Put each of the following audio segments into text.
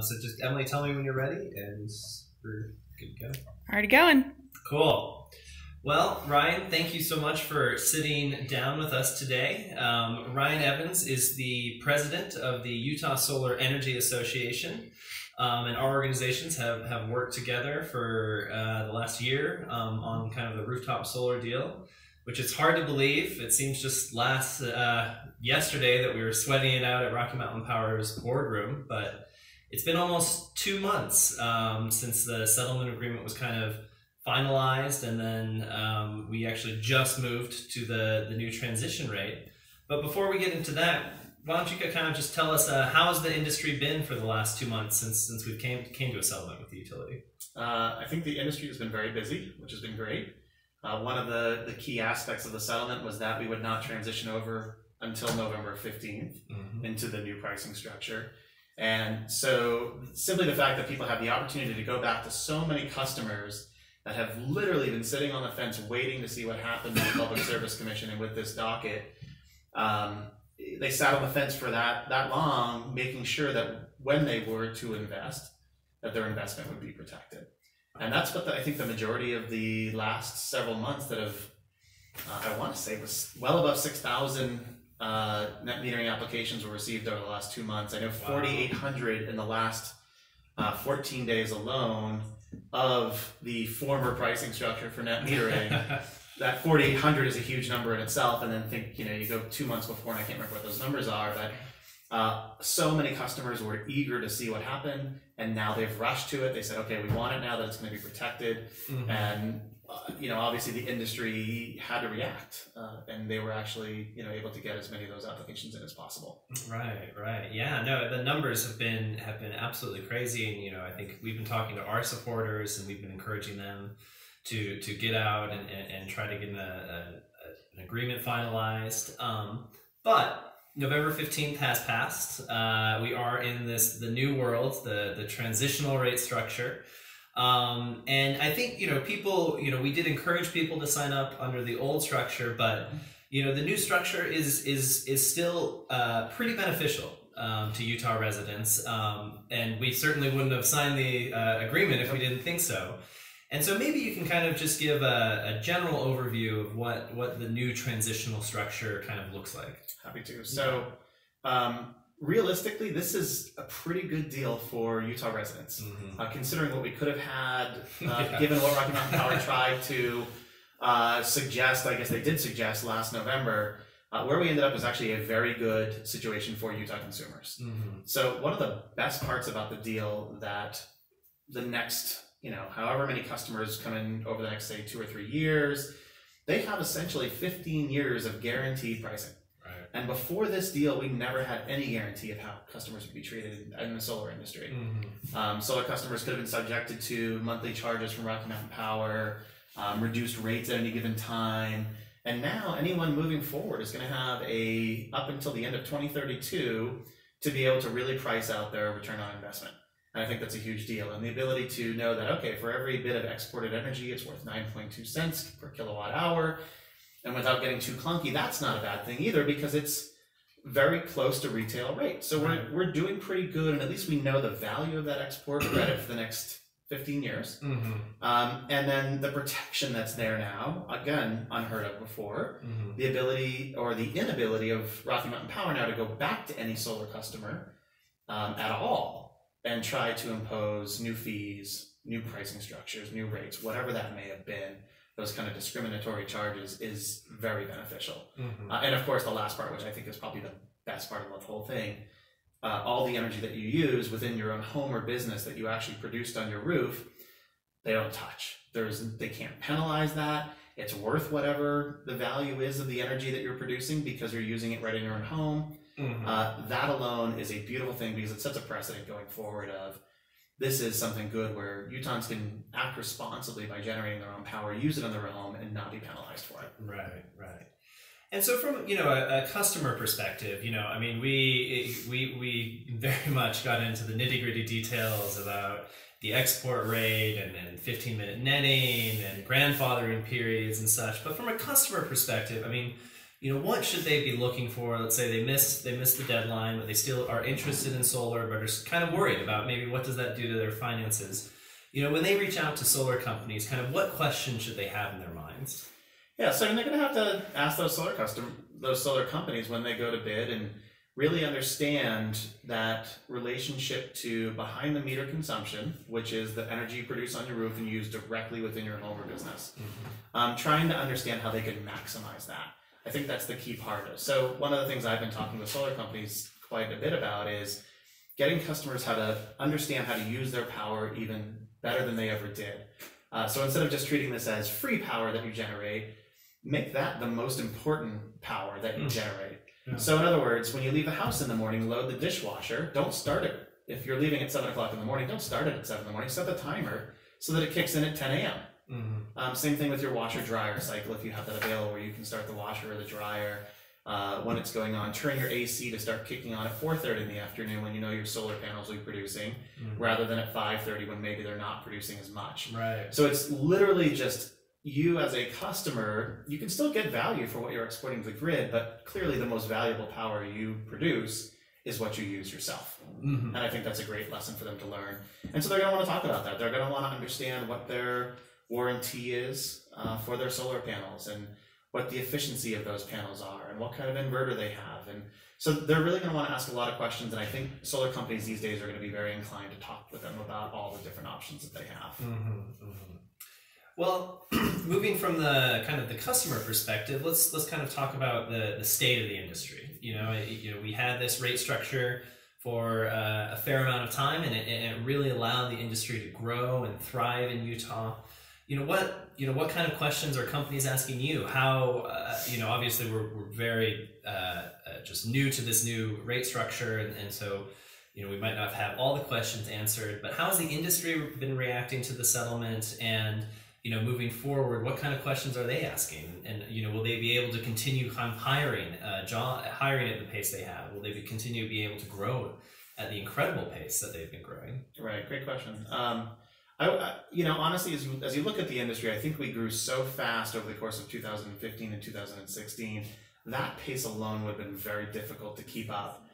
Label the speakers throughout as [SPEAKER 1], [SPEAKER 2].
[SPEAKER 1] So just Emily, tell me when you're ready, and we're good to go.
[SPEAKER 2] Already going.
[SPEAKER 1] Cool. Well, Ryan, thank you so much for sitting down with us today. Ryan Evans is the president of the Utah Solar Energy Association, and our organizations have worked together for the last year on kind of the rooftop solar deal, which is hard to believe. It seems just yesterday that we were sweating it out at Rocky Mountain Power's boardroom, but it's been almost 2 months since the settlement agreement was kind of finalized, and then we actually just moved to the new transition rate. But before we get into that, why don't you kind of just tell us how's the industry been for the last 2 months since we came to a settlement with the utility?
[SPEAKER 3] I think the industry has been very busy, which has been great. One of the key aspects of the settlement was that we would not transition over until November 15th into the new pricing structure. And so simply the fact that people have the opportunity to go back to so many customers that have literally been sitting on the fence waiting to see what happened with the Public Service Commission and with this docket. They sat on the fence for that long, making sure that when they were to invest, that their investment would be protected. And that's what I think the majority of the last several months that have, I want to say, was well above 6,000 net metering applications were received over the last 2 months. I know 4,800 in the last 14 days alone of the former pricing structure for net metering. That 4,800 is a huge number in itself, and then think, you go 2 months before, and I can't remember what those numbers are, but so many customers were eager to see what happened, and now they've rushed to it. They said, okay, we want it now that it's going to be protected, and obviously the industry had to react, and they were actually able to get as many of those applications in as possible.
[SPEAKER 1] Right. Yeah, no, the numbers have been absolutely crazy, and I think we've been talking to our supporters, and we've been encouraging them to get out and try to get an agreement finalized. But November 15th has passed. We are in the new world, the transitional rate structure. And I think, people, we did encourage people to sign up under the old structure, but, the new structure is still pretty beneficial to Utah residents. And we certainly wouldn't have signed the agreement if we didn't think so. And so maybe you can kind of just give a general overview of what the new transitional structure kind of looks like.
[SPEAKER 3] Happy to. So realistically, this is a pretty good deal for Utah residents, considering what we could have had, given what Rocky Mountain Power tried to suggest. I guess they did suggest last November. Where we ended up is actually a very good situation for Utah consumers. So one of the best parts about the deal that the next however many customers come in over the next, say, 2 or 3 years, they have essentially 15 years of guaranteed pricing.
[SPEAKER 1] Right.
[SPEAKER 3] And before this deal, we never had any guarantee of how customers would be treated in the solar industry. Solar customers could have been subjected to monthly charges from Rocky Mountain Power, reduced rates at any given time. And now anyone moving forward is going to have up until the end of 2032 to be able to really price out their return on investment. And I think that's a huge deal. And the ability to know that, okay, for every bit of exported energy, it's worth 9.2 cents per kilowatt hour. And without getting too clunky, that's not a bad thing either, because it's very close to retail rate. So we're doing pretty good, and at least we know the value of that export credit for the next 15 years. And then the protection that's there now, again, unheard of before, the ability or the inability of Rocky Mountain Power now to go back to any solar customer at all and try to impose new fees, new pricing structures, new rates, whatever that may have been. Those kind of discriminatory charges is very beneficial. And of course, the last part, which I think is probably the best part of the whole thing, all the energy that you use within your own home or business that you actually produced on your roof, they don't touch. They can't penalize that. It's worth whatever the value is of the energy that you're producing because you're using it right in your own home. That alone is a beautiful thing because it sets a precedent going forward of this is something good where Utahns can act responsibly by generating their own power, use it in their own home, and not be penalized for it.
[SPEAKER 1] Right. And so from a customer perspective, I mean, we very much got into the nitty-gritty details about the export rate and 15-minute netting and grandfathering periods and such. But from a customer perspective, I mean, what should they be looking for? Let's say they missed the deadline, but they still are interested in solar, but are kind of worried about maybe what does that do to their finances. When they reach out to solar companies, kind of what questions should they have in their minds?
[SPEAKER 3] Yeah, so they're going to have to ask those solar companies when they go to bid and really understand that relationship to behind the meter consumption, which is the energy you produce on your roof and use directly within your home or business. Trying to understand how they can maximize that. I think that's the key part of it. So one of the things I've been talking with solar companies quite a bit about is getting customers how to understand how to use their power even better than they ever did. So instead of just treating this as free power that you generate, make that the most important power that you generate. So in other words, when you leave the house in the morning, load the dishwasher. Don't start it. If you're leaving at 7 o'clock in the morning, don't start it at 7 in the morning. Set the timer so that it kicks in at 10 a.m. Same thing with your washer dryer cycle. If you have that available where you can start the washer or the dryer when it's going on. Turn your AC to start kicking on at 4:30 in the afternoon when you know your solar panels will be producing, rather than at 5:30 when maybe they're not producing as much.
[SPEAKER 1] Right.
[SPEAKER 3] So it's literally just you as a customer, you can still get value for what you're exporting to the grid, but clearly the most valuable power you produce is what you use yourself. And I think that's a great lesson for them to learn. And so they're going to want to talk about that. They're going to want to understand what their warranty is for their solar panels and what the efficiency of those panels are and what kind of inverter they have. And so they're really going to want to ask a lot of questions. And I think solar companies these days are going to be very inclined to talk with them about all the different options that they have.
[SPEAKER 1] Well, moving from the kind of the customer perspective, let's kind of talk about the state of the industry. We had this rate structure for a fair amount of time, and it really allowed the industry to grow and thrive in Utah. What kind of questions are companies asking you? How obviously we're very just new to this new rate structure, and so we might not have all the questions answered. But how has the industry been reacting to the settlement? And moving forward, what kind of questions are they asking? And will they be able to continue kind of hiring at the pace they have? Will they continue to be able to grow at the incredible pace that they've been growing?
[SPEAKER 3] Right, great question. Honestly, as you look at the industry, I think we grew so fast over the course of 2015 and 2016. That pace alone would have been very difficult to keep up,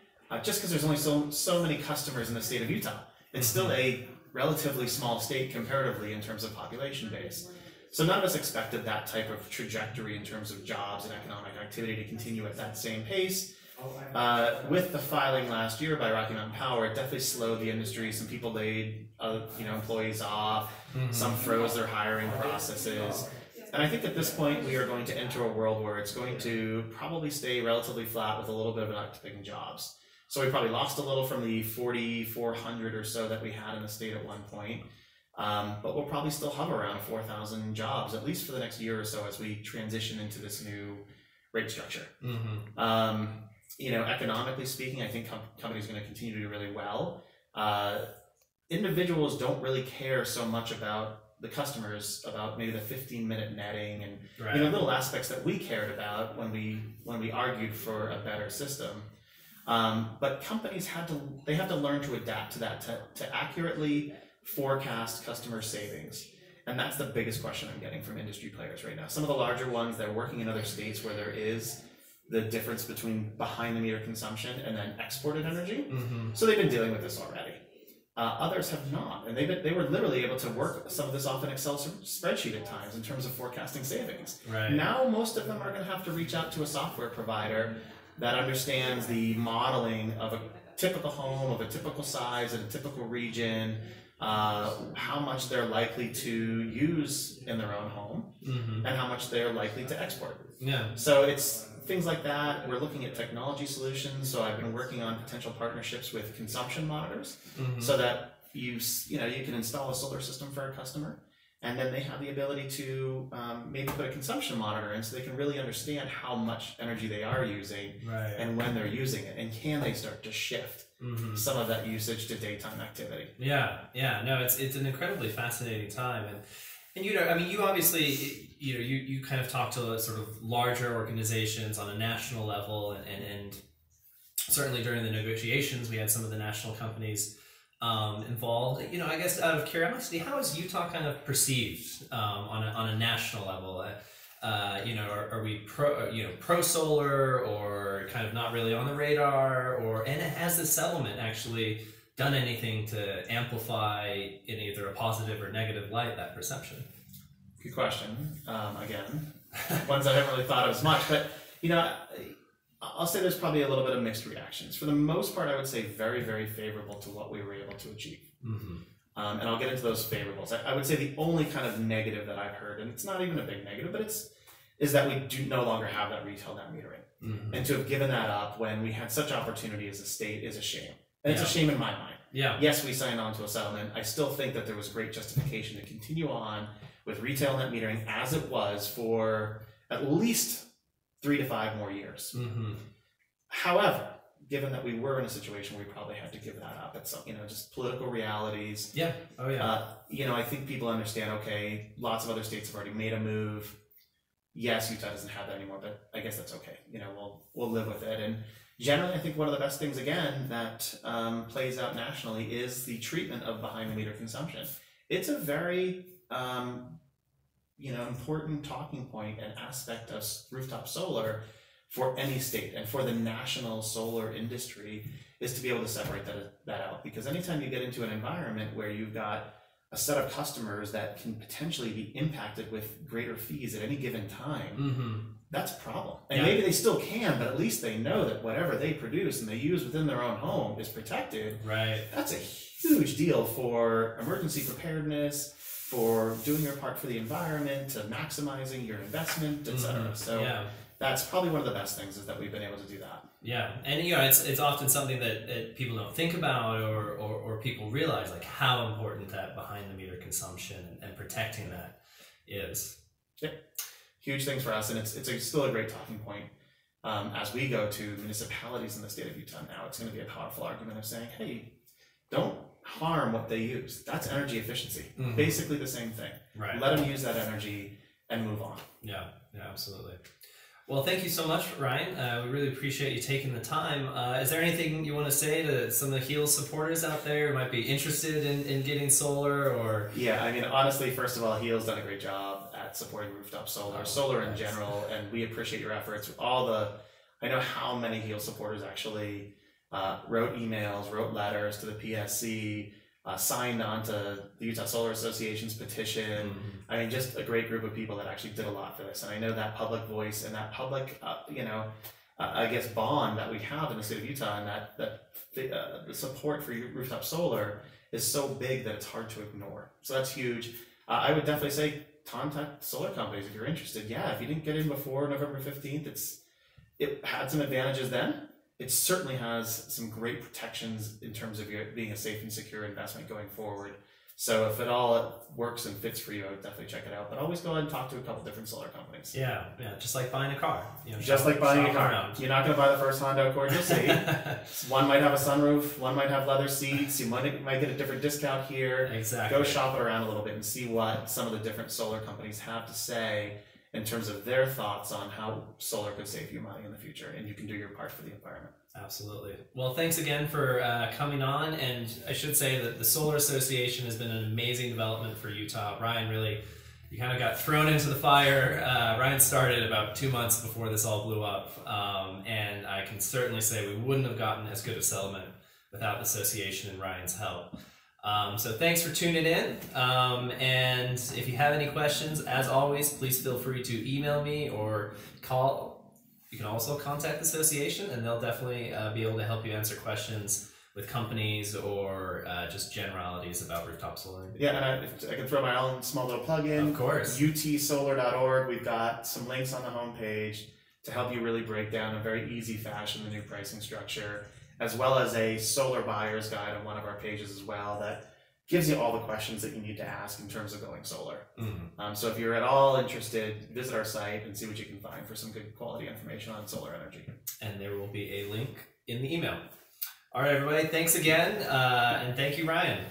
[SPEAKER 3] just because there's only so many customers in the state of Utah. It's still a relatively small state comparatively in terms of population base. So none of us expected that type of trajectory in terms of jobs and economic activity to continue at that same pace. With the filing last year by Rocky Mountain Power, it definitely slowed the industry. Some people laid employees off, some froze their hiring processes. And I think at this point we are going to enter a world where it's going to probably stay relatively flat with a little bit of an uptick in jobs. So we probably lost a little from the 4,400 or so that we had in the state at one point. But we'll probably still hover around 4,000 jobs, at least for the next year or so as we transition into this new rate structure. Economically speaking, I think companies are going to continue to do really well. Individuals don't really care so much about the customers, about maybe the 15-minute netting and little aspects that we cared about when we argued for a better system. But companies have to learn to adapt to that, to accurately forecast customer savings. And that's the biggest question I'm getting from industry players right now. Some of the larger ones, they're working in other states where there is the difference between behind the meter consumption and then exported energy. So they've been dealing with this already. Others have not, and they were literally able to work some of this off an Excel spreadsheet at times in terms of forecasting savings. Now most of them are going to have to reach out to a software provider that understands the modeling of a typical home, of a typical size, in a typical region, how much they're likely to use in their own home, and how much they're likely to export. So it's things like that. We're looking at technology solutions. So I've been working on potential partnerships with consumption monitors, so that you can install a solar system for a customer, and then they have the ability to maybe put a consumption monitor in so they can really understand how much energy they are using and when they're using it, and can they start to shift some of that usage to daytime activity.
[SPEAKER 1] No, it's an incredibly fascinating time. And you obviously, you kind of talk to sort of larger organizations on a national level, and certainly during the negotiations, we had some of the national companies involved. I guess out of curiosity, how is Utah kind of perceived on a national level? are we pro solar or kind of not really on the radar, and has this settlement actually done anything to amplify in either a positive or negative light that perception?
[SPEAKER 3] Good question. Again, ones I haven't really thought of as much, but I'll say there's probably a little bit of mixed reactions. For the most part, I would say very, very favorable to what we were able to achieve. Mm-hmm. And I'll get into those favorables. I would say the only kind of negative that I've heard, and it's not even a big negative, but is that we do no longer have that retail net metering. Mm-hmm. And to have given that up when we had such opportunity as a state is a shame. And it's a shame in my mind. Yeah. Yes, we signed on to a settlement. I still think that there was great justification to continue on with retail net metering as it was for at least 3 to 5 more years. Mm-hmm. However, given that we were in a situation where we probably had to give that up at some, just political realities. Yeah. Oh yeah. I think people understand, okay, lots of other states have already made a move. Yes, Utah doesn't have that anymore, but I guess that's okay. We'll live with it. And generally, I think one of the best things, again, that plays out nationally is the treatment of behind-the-meter consumption. It's a very, important talking point and aspect of rooftop solar for any state and for the national solar industry is to be able to separate that out. Because anytime you get into an environment where you've got a set of customers that can potentially be impacted with greater fees at any given time, mm-hmm. that's a problem. And maybe they still can, but at least they know that whatever they produce and they use within their own home is protected. Right. That's a huge deal for emergency preparedness, for doing your part for the environment, to maximizing your investment, et cetera. Mm-hmm. So that's probably one of the best things is that we've been able to do that. Yeah, and it's often something that people don't think about or people realize, like how important that behind the meter consumption and protecting that is. Yeah, huge things for us, and it's still a great talking point. As we go to municipalities in the state of Utah now, it's going to be a powerful argument of saying, hey, don't harm what they use. That's energy efficiency. Mm-hmm. Basically the same thing. Right. Let them use that energy and move on. Yeah, absolutely. Well, thank you so much, Ryan. We really appreciate you taking the time. Is there anything you want to say to some of the HEALS supporters out there who might be interested in getting solar? Or yeah, I mean, honestly, first of all, HEALS done a great job at supporting rooftop solar, solar in general, and we appreciate your efforts. I know how many HEALS supporters actually wrote emails, wrote letters to the PSC, signed on to the Utah Solar Association's petition. Mm-hmm. I mean, just a great group of people that actually did a lot for this. And I know that public voice and that public, I guess, bond that we have in the state of Utah, and the support for rooftop solar is so big that it's hard to ignore. So that's huge. I would definitely say contact solar companies if you're interested. Yeah, if you didn't get in before November 15th, it had some advantages then. It certainly has some great protections in terms of being a safe and secure investment going forward. So if it all works and fits for you, I would definitely check it out. But always go ahead and talk to a couple different solar companies. Yeah, just like buying a car. Just like buying a car. Around. You're not going to buy the first Honda Accord you'll see. One might have a sunroof, one might have leather seats. You might get a different discount here. Exactly. Go shop it around a little bit and see what some of the different solar companies have to say in terms of their thoughts on how solar could save you money in the future, and you can do your part for the environment. Absolutely. Well, thanks again for coming on, and I should say that the Solar Association has been an amazing development for Utah. Ryan, really, you kind of got thrown into the fire. Ryan started about 2 months before this all blew up, and I can certainly say we wouldn't have gotten as good a settlement without the association and Ryan's help. So thanks for tuning in, and if you have any questions, as always, please feel free to email me or call. You can also contact the association, and they'll definitely be able to help you answer questions with companies or just generalities about rooftop solar. Yeah, and I can throw my own small little plug in. Of course. utsolar.org. We've got some links on the homepage to help you really break down in a very easy fashion the new pricing structure, as well as a solar buyer's guide on one of our pages as well that gives you all the questions that you need to ask in terms of going solar. Mm-hmm. So if you're at all interested, visit our site and see what you can find for some good quality information on solar energy. And there will be a link in the email. All right, everybody, thanks again, and thank you, Ryan.